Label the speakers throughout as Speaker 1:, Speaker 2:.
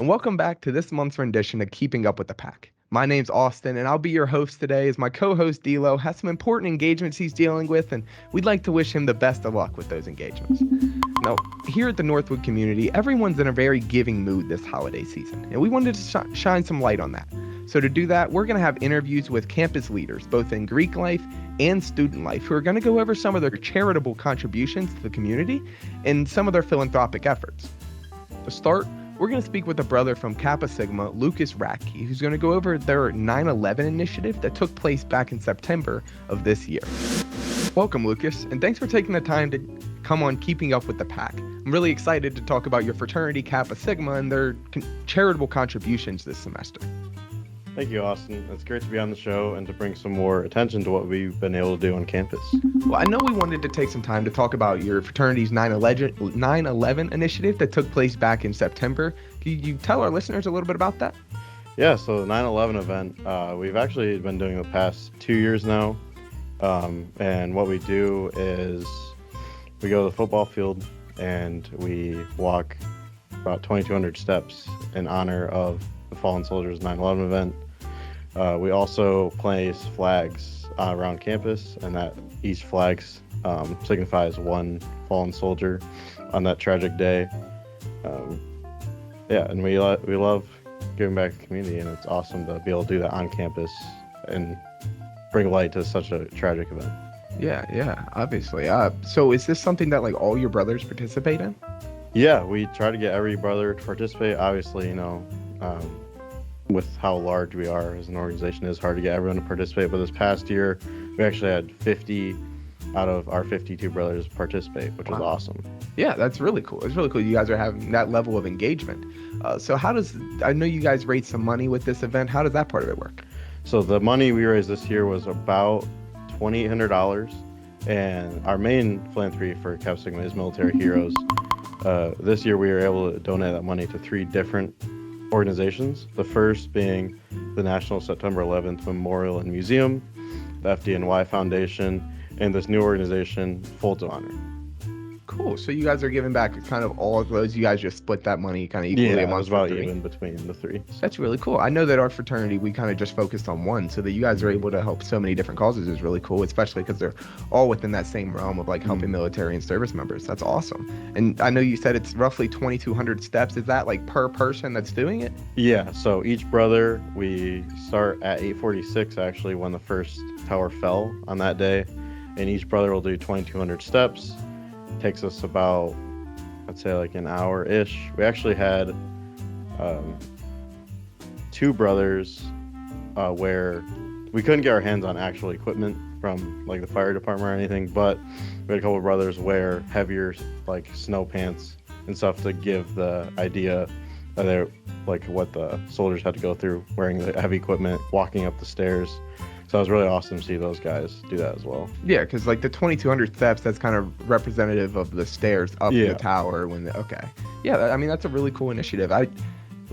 Speaker 1: and welcome back to this month's rendition of Keeping Up with the Pack. My name's Austin, and I'll be your host today as my co-host D'Lo has some important engagements he's dealing with, and we'd like to wish him the best of luck with those engagements. Now, here at the Northwood community, everyone's in a very giving mood this holiday season, and we wanted to shine some light on that. So to do that, we're going to have interviews with campus leaders, both in Greek life and student life, who are going to go over some of their charitable contributions to the community and some of their philanthropic efforts. To start, we're going to speak with a brother from Kappa Sigma, Lucas Radtke, who's going to go over their 9/11 initiative that took place back in September of this year. Welcome, Lucas, and thanks for taking the time to come on Keeping Up with the Pack. I'm really excited to talk about your fraternity, Kappa Sigma, and their charitable contributions this semester.
Speaker 2: Thank you, Austin. It's great to be on the show and to bring some more attention to what we've been able to do on campus.
Speaker 1: Well, I know we wanted to take some time to talk about your fraternity's 9/11 initiative that took place back in September. Can you tell our listeners a little bit about that?
Speaker 2: Yeah, so the 9/11 event, we've actually been doing the past 2 years now. And what we do is we go to the football field and we walk about 2,200 steps in honor of the fallen soldiers' 9/11 event. We also place flags around campus, and that each flag signifies one fallen soldier on that tragic day. And we love giving back to the community, and it's awesome to be able to do that on campus and bring light to such a tragic event.
Speaker 1: Yeah, obviously. So is this something that like all your brothers participate in?
Speaker 2: Yeah, we try to get every brother to participate. Obviously, with how large we are as an organization, it's hard to get everyone to participate. But this past year, we actually had 50 out of our 52 brothers participate, which was awesome.
Speaker 1: Yeah, that's really cool. It's really cool you guys are having that level of engagement. So I know you guys raised some money with this event. How does that part of it work?
Speaker 2: So the money we raised this year was about $2,800. And our main philanthropy for Kappa Sigma is military heroes. This year, we were able to donate that money to 3 different organizations. The first being the National September 11th Memorial and Museum, the FDNY Foundation, and this new organization, Folds of Honor.
Speaker 1: Cool. So you guys are giving back kind of all of those. You guys just split that money kind of equally amongst the 3.
Speaker 2: Yeah, it was about even between the 3.
Speaker 1: That's really cool. I know that our fraternity, we kind of just focused on one, so that you guys are able to help so many different causes is really cool, especially because they're all within that same realm of like helping military and service members. That's awesome. And I know you said it's roughly 2,200 steps. Is that like per person that's doing it?
Speaker 2: Yeah. So each brother, we start at 8:46 actually when the first tower fell on that day, and each brother will do 2,200 steps. Takes us about, I'd say like an hour-ish. We actually had 2 brothers where we couldn't get our hands on actual equipment from like the fire department or anything, but we had a couple of brothers wear heavier like snow pants and stuff to give the idea of their, like what the soldiers had to go through wearing the heavy equipment, walking up the stairs. So it was really awesome to see those guys do that as well.
Speaker 1: Yeah, because like the 2,200 steps, that's kind of representative of the stairs up the tower. That's a really cool initiative. I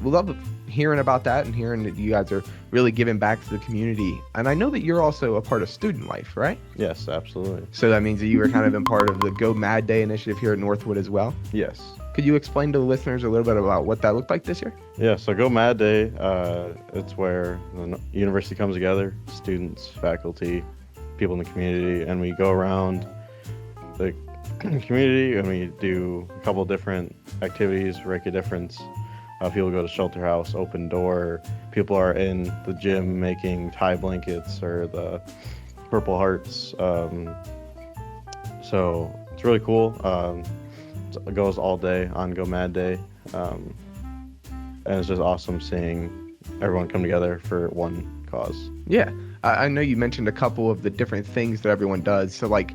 Speaker 1: love hearing about that and hearing that you guys are really giving back to the community. And I know that you're also a part of student life, right?
Speaker 2: Yes, absolutely.
Speaker 1: So that means that you were kind of in part of the Go Mad Day initiative here at Northwood as well?
Speaker 2: Yes.
Speaker 1: Could you explain to the listeners a little bit about what that looked like this year?
Speaker 2: Yeah, so Go Mad Day, it's where the university comes together, students, faculty, people in the community, and we go around the community and we do a couple different activities, make a difference. People go to shelter house, open door. People are in the gym making tie blankets or the Purple Hearts. So it's really cool. It goes all day on Go Mad Day. And it's just awesome seeing everyone come together for one cause.
Speaker 1: Yeah. I know you mentioned a couple of the different things that everyone does. So like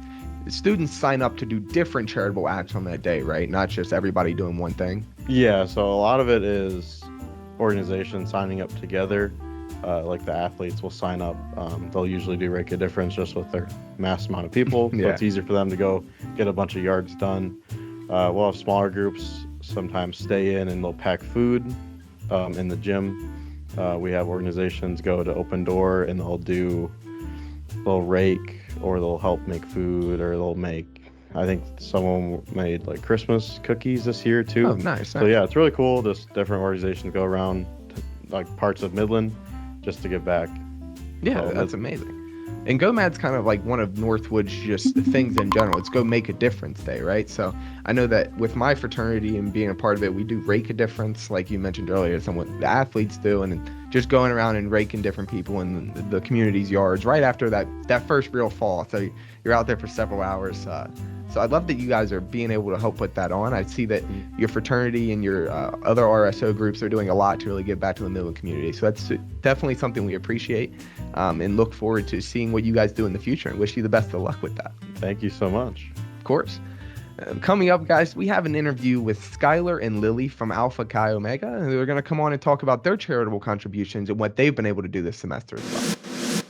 Speaker 1: students sign up to do different charitable acts on that day, right? Not just everybody doing one thing.
Speaker 2: Yeah, so a lot of it is organizations signing up together. Like the athletes will sign up. They'll usually do make a difference just with their mass amount of people. So it's easier for them to go get a bunch of yards done. We'll have smaller groups sometimes stay in and they'll pack food in the gym. We have organizations go to open door and they'll rake or they'll help make food or they'll make I think someone made like Christmas cookies this year too.
Speaker 1: Oh, nice.
Speaker 2: So yeah, it's really cool. Just different organizations go around like parts of Midland just to give back.
Speaker 1: Yeah,
Speaker 2: So
Speaker 1: that's amazing. And Go Mad's kind of like one of Northwood's just things in general. It's Go Make a Difference Day, right? So I know that with my fraternity and being a part of it, we do Rake a Difference, like you mentioned earlier, somewhat the athletes do, and just going around and raking different people in the community's yards right after that first real fall. So you're out there for several hours. So I'd love that you guys are being able to help put that on. I see that your fraternity and your other RSO groups are doing a lot to really give back to the Midland community. So that's definitely something we appreciate and look forward to seeing what you guys do in the future, and wish you the best of luck with that.
Speaker 2: Thank you so much.
Speaker 1: Of course. Coming up, guys, we have an interview with Skylar and Lilly from Alpha Chi Omega, and they're going to come on and talk about their charitable contributions and what they've been able to do this semester as well.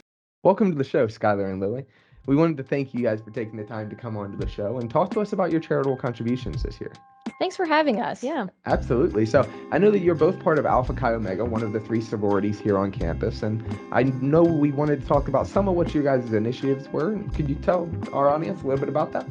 Speaker 1: Welcome to the show, Skylar and Lilly. We wanted to thank you guys for taking the time to come on to the show and talk to us about your charitable contributions this year.
Speaker 3: Thanks for having us. Yeah.
Speaker 1: Absolutely. So I know that you're both part of Alpha Chi Omega, one of the 3 sororities here on campus, and I know we wanted to talk about some of what your guys' initiatives were. Could you tell our audience a little bit about that?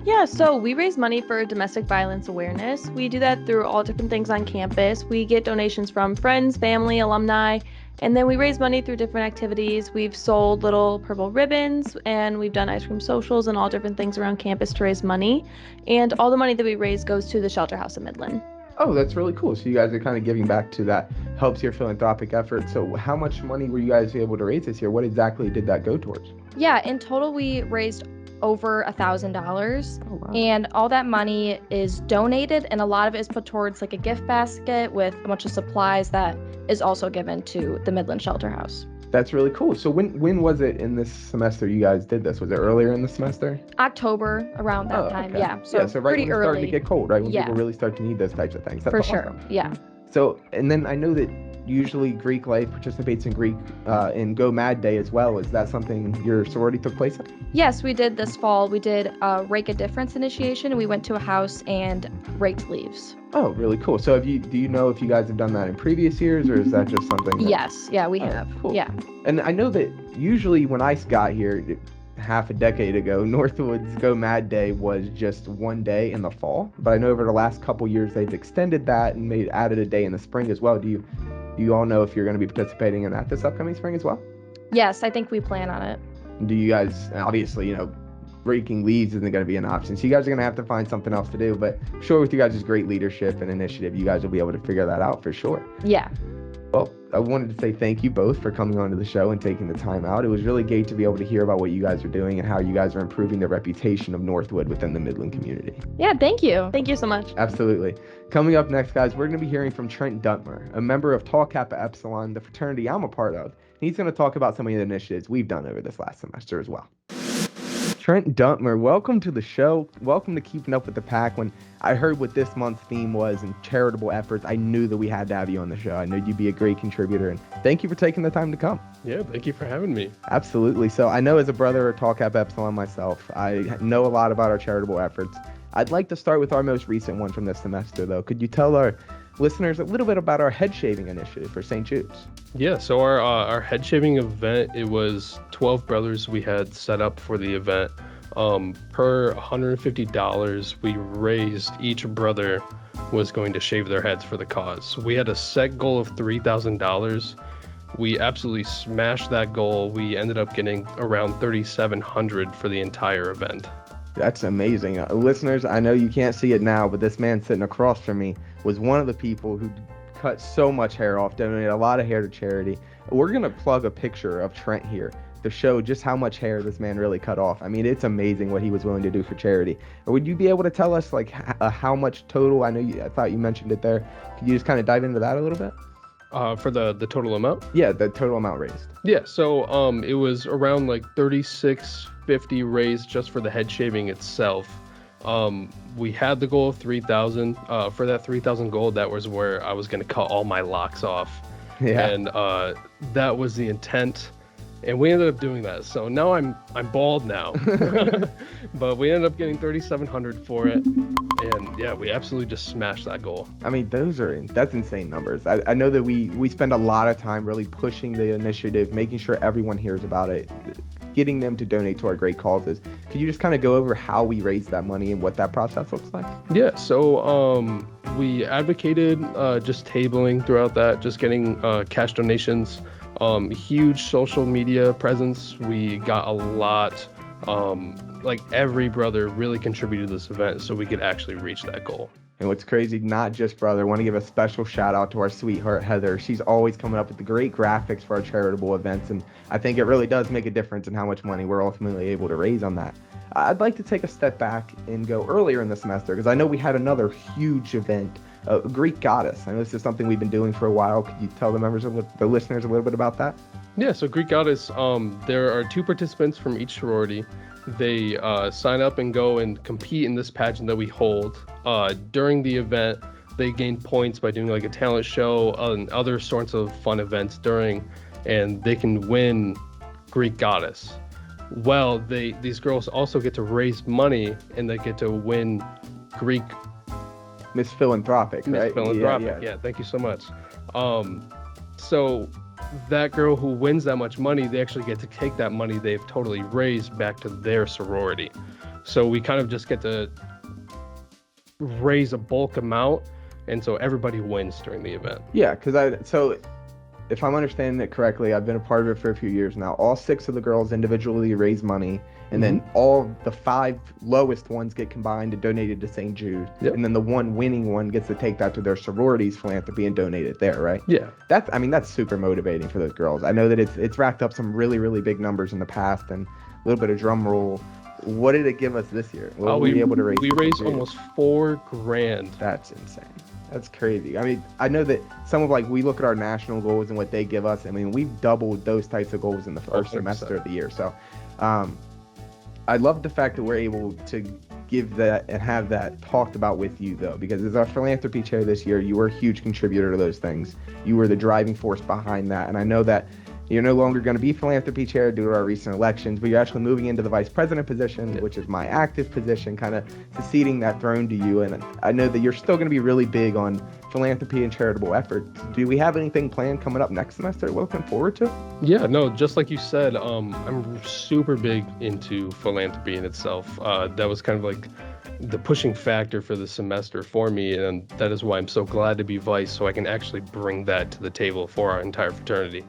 Speaker 3: Yeah, so we raise money for domestic violence awareness. We do that through all different things on campus. We get donations from friends, family, alumni, and then we raise money through different activities. We've sold little purple ribbons, and we've done ice cream socials and all different things around campus to raise money. And all the money that we raise goes to the shelter house in Midland.
Speaker 1: Oh, that's really cool. So you guys are kind of giving back to that, helps your philanthropic effort. So how much money were you guys able to raise this year? What exactly did that go towards?
Speaker 4: Yeah, in total we raised over $1,000.
Speaker 1: Oh, wow.
Speaker 4: And all that money is donated, and a lot of it is put towards like a gift basket with a bunch of supplies that is also given to the Midland Shelter House.
Speaker 1: That's really cool. So when was it in this semester you guys did this? Was it earlier in the semester?
Speaker 4: October, around that time.
Speaker 1: Okay.
Speaker 4: Yeah. So,
Speaker 1: right
Speaker 4: pretty
Speaker 1: when it's
Speaker 4: early.
Speaker 1: starting to get cold, right? When
Speaker 4: Yeah.
Speaker 1: people really start to need those types of things. That's
Speaker 4: For
Speaker 1: awesome.
Speaker 4: sure. Yeah.
Speaker 1: So, and then I know that usually Greek Life participates in Greek in Go Mad Day as well. Is that something your sorority took place in?
Speaker 4: Yes, we did this fall. We did a Rake a Difference initiation. We went to a house and raked leaves.
Speaker 1: Oh, really cool. So do you know if you guys have done that in previous years, or is that just something that...
Speaker 4: Yes. Yeah, we have.
Speaker 1: Cool.
Speaker 4: Yeah.
Speaker 1: And I know that usually when I got here half a decade ago, Northwood's Go Mad Day was just one day in the fall. But I know over the last couple years they've extended that and added a day in the spring as well. Do you all know if you're going to be participating in that this upcoming spring as well?
Speaker 4: Yes, I think we plan on it.
Speaker 1: Do you guys, obviously, raking leaves isn't going to be an option. So you guys are going to have to find something else to do. But I'm sure with you guys' great leadership and initiative, you guys will be able to figure that out for sure.
Speaker 4: Yeah.
Speaker 1: Well, I wanted to say thank you both for coming onto the show and taking the time out. It was really great to be able to hear about what you guys are doing and how you guys are improving the reputation of Northwood within the Midland community.
Speaker 4: Yeah, thank you.
Speaker 3: Thank you so much.
Speaker 1: Absolutely. Coming up next, guys, we're going to be hearing from Trent Dutmer, a member of Tau Kappa Epsilon, the fraternity I'm a part of. He's going to talk about some of the initiatives we've done over this last semester as well. Trent Dutmer, welcome to the show. Welcome to Keeping Up with the Pack. When I heard what this month's theme was and charitable efforts, I knew that we had to have you on the show. I know you'd be a great contributor, and thank you for taking the time to come.
Speaker 5: Yeah, thank you for having me.
Speaker 1: Absolutely. So I know as a brother of Tau Kappa Epsilon myself, I know a lot about our charitable efforts. I'd like to start with our most recent one from this semester, though. Could you tell our listeners a little bit about our head shaving initiative for St. Jude's?
Speaker 5: Yeah, so our head shaving event, it was 12 brothers we had set up for the event. Per $150 we raised, each brother was going to shave their heads for the cause. So we had a set goal of $3,000. We absolutely smashed that goal. We ended up getting around $3,700 for the entire event.
Speaker 1: That's amazing. Listeners, I know you can't see it now, but this man sitting across from me was one of the people who cut so much hair off, donated a lot of hair to charity. We're going to plug a picture of Trent here to show just how much hair this man really cut off. I mean, it's amazing what he was willing to do for charity. Would you be able to tell us like how much total? I thought you mentioned it there. Could you just kind of dive into that a little bit?
Speaker 5: For the total amount?
Speaker 1: Yeah, the total amount raised.
Speaker 5: Yeah, so it was around like $3,650 raised just for the head shaving itself. We had the goal of $3,000. For that $3,000 goal, that was where I was going to cut all my locks off.
Speaker 1: Yeah.
Speaker 5: And that was the intent. And we ended up doing that. So now I'm bald now. But we ended up getting $3,700 for it. And yeah, we absolutely just smashed that goal.
Speaker 1: I mean, that's insane numbers. I know that we spend a lot of time really pushing the initiative, making sure everyone hears about it, getting them to donate to our great causes. Could you just kind of go over how we raise that money and what that process looks like?
Speaker 5: Yeah, so we advocated just tabling throughout that, just getting cash donations, huge social media presence. We got a lot, like every brother really contributed to this event so we could actually reach that goal.
Speaker 1: And what's crazy, not just brother, I want to give a special shout out to our sweetheart, Heather. She's always coming up with the great graphics for our charitable events. And I think it really does make a difference in how much money we're ultimately able to raise on that. I'd like to take a step back and go earlier in the semester, because I know we had another huge event, Greek Goddess. I know this is something we've been doing for a while. Could you tell the listeners a little bit about that?
Speaker 5: Yeah, so Greek Goddess, there are 2 participants from each sorority. They sign up and go and compete in this pageant that we hold. During the event, they gain points by doing like a talent show and other sorts of fun events during, and they can win Greek Goddess. Well, these girls also get to raise money, and they get to win Greek
Speaker 1: Miss Philanthropic, right?
Speaker 5: Miss Philanthropic, yeah, thank you so much. So that girl who wins that much money, they actually get to take that money they've totally raised back to their sorority. So we kind of just get to raise a bulk amount, and so everybody wins during the event.
Speaker 1: Yeah, so if I'm understanding it correctly, I've been a part of it for a few years now. All 6 of the girls individually raise money, and then all the 5 lowest ones get combined and donated to St. Jude.
Speaker 5: Yep.
Speaker 1: And then the one winning one gets to take that to their sorority's philanthropy and donate it there, right?
Speaker 5: Yeah.
Speaker 1: That's super motivating for those girls. I know that it's racked up some really, really big numbers in the past, and a little bit of drum roll. What did it give us this year? What were we able to raise?
Speaker 5: We raised almost $4,000.
Speaker 1: That's insane. That's crazy. I mean, I know that some of we look at our national goals and what they give us. I mean, we've doubled those types of goals in the first semester of the year. So I love the fact that we're able to give that and have that talked about with you, though, because as our philanthropy chair this year, you were a huge contributor to those things. You were the driving force behind that. And I know that you're no longer going to be philanthropy chair due to our recent elections, but you're actually moving into the vice president position, which is my active position, kind of succeeding that throne to you. And I know that you're still going to be really big on philanthropy and charitable efforts. Do we have anything planned coming up next semester we're looking forward to?
Speaker 5: Yeah, no, just like you said, I'm super big into philanthropy in itself. That was kind of like the pushing factor for the semester for me, and that is why I'm so glad to be vice, so I can actually bring that to the table for our entire fraternity.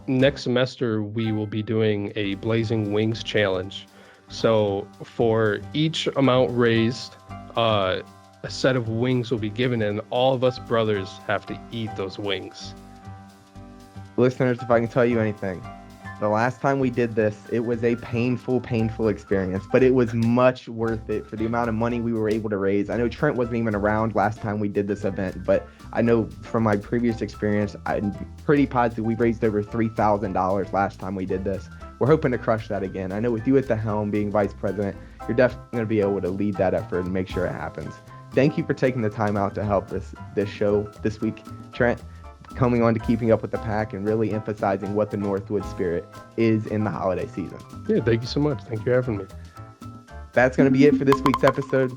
Speaker 5: Next semester, we will be doing a Blazing Wings challenge. So for each amount raised, a set of wings will be given, and all of us brothers have to eat those wings.
Speaker 1: Listeners, if I can tell you anything, the last time we did this, it was a painful experience, but it was much worth it for the amount of money we were able to raise. I know Trent wasn't even around last time we did this event, but I know from my previous experience, I'm pretty positive we raised over $3,000 last time we did this. We're hoping to crush that again. I know with you at the helm being vice president, you're definitely going to be able to lead that effort and make sure it happens. Thank you for taking the time out to help this show this week, Trent, coming on to Keeping Up with the Pack and really emphasizing what the Northwood spirit is in the holiday season.
Speaker 5: Yeah, thank you so much. Thank you for having me.
Speaker 1: That's going to be it for this week's episode.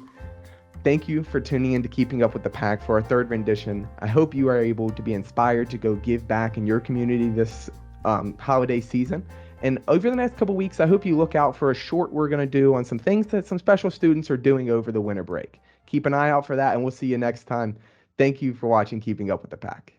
Speaker 1: Thank you for tuning in to Keeping Up with the Pack for our 3rd rendition. I hope you are able to be inspired to go give back in your community this holiday season. And over the next couple weeks, I hope you look out for a short we're going to do on some things that some special students are doing over the winter break. Keep an eye out for that, and we'll see you next time. Thank you for watching Keeping Up with the Pack.